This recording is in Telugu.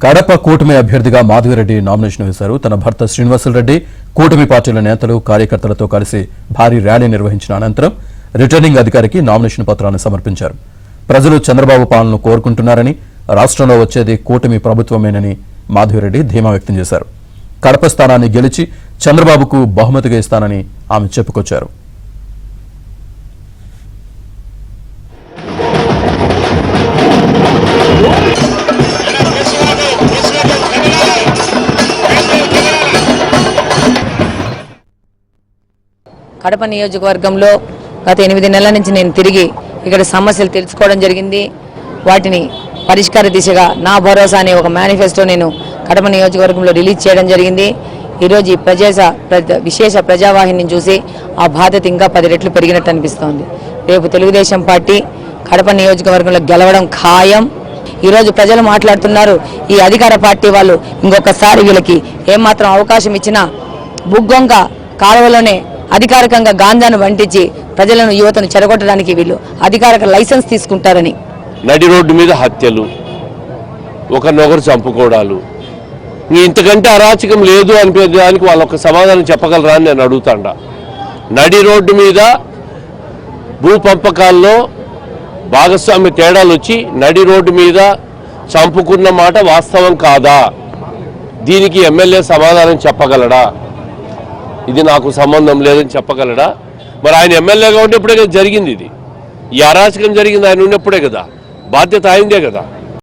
కడప కూటమి అభ్యర్థిగా మాధవిరెడ్డి నామినేషన్ వేశారు. తన భర్త శ్రీనివాసులరెడ్డి కూటమి పార్టీల నేతలు కార్యకర్తలతో కలిసి భారీ ర్యాలీ నిర్వహించిన అనంతరం రిటర్నింగ్ అధికారికి నామినేషన్ పత్రాన్ని సమర్పించారు. ప్రజలు చంద్రబాబు పాలనను కోరుకుంటున్నారని, రాష్ట్రంలో వచ్చేది కూటమి ప్రభుత్వమేనని మాధవిరెడ్డి ధీమా వ్యక్తం చేశారు. కడప స్థానాన్ని గెలిచి చంద్రబాబుకు బహుమతిగా ఇస్తానని ఆమె చెప్పుకొచ్చారు. కడప నియోజకవర్గంలో గత 8 నెలల నుంచి నేను తిరిగి ఇక్కడ సమస్యలు తెలుసుకోవడం జరిగింది. వాటిని పరిష్కార దిశగా నా భరోసా అనే ఒక మేనిఫెస్టో నేను కడప నియోజకవర్గంలో రిలీజ్ చేయడం జరిగింది. ఈరోజు ఈ విశేష ప్రజావాహిని చూసి ఆ బాధ్యత ఇంకా 10 రెట్లు పెరిగినట్టు అనిపిస్తోంది. రేపు తెలుగుదేశం పార్టీ కడప నియోజకవర్గంలో గెలవడం ఖాయం. ఈరోజు ప్రజలు మాట్లాడుతున్నారు, ఈ అధికార పార్టీ వాళ్ళు ఇంకొకసారి వీళ్ళకి ఏమాత్రం అవకాశం ఇచ్చినా బుగ్గొంక కాలువలోనే అధికారికంగా గాంజాను వంటించి ప్రజలను యువతను చెరగొట్టడానికి వీళ్ళు అధికారిక లైసెన్స్ తీసుకుంటారని, నడి రోడ్డు మీద హత్యలు, ఒకరినొకరు చంపుకోవడాలు, ఇంతకంటే అరాచకం లేదు అనిపించడానికి వాళ్ళు ఒక సమాధానం చెప్పగలరా అని నేను అడుగుతాండా. నడి రోడ్డు మీద భూ పంపకాల్లో భాగస్వామ్య తేడాలు వచ్చి నడి రోడ్డు మీద చంపుకున్న మాట వాస్తవం కాదా? దీనికి ఎమ్మెల్యే సమాధానం చెప్పగలడా? ఇది నాకు సంబంధం లేదని చెప్పగలడా? మరి ఆయన ఎమ్మెల్యేగా ఉన్నప్పుడే కదా జరిగింది, ఇది ఈ అరాచకం జరిగింది ఆయన ఉన్నప్పుడే కదా, బాధ్యత ఆయనదే కదా.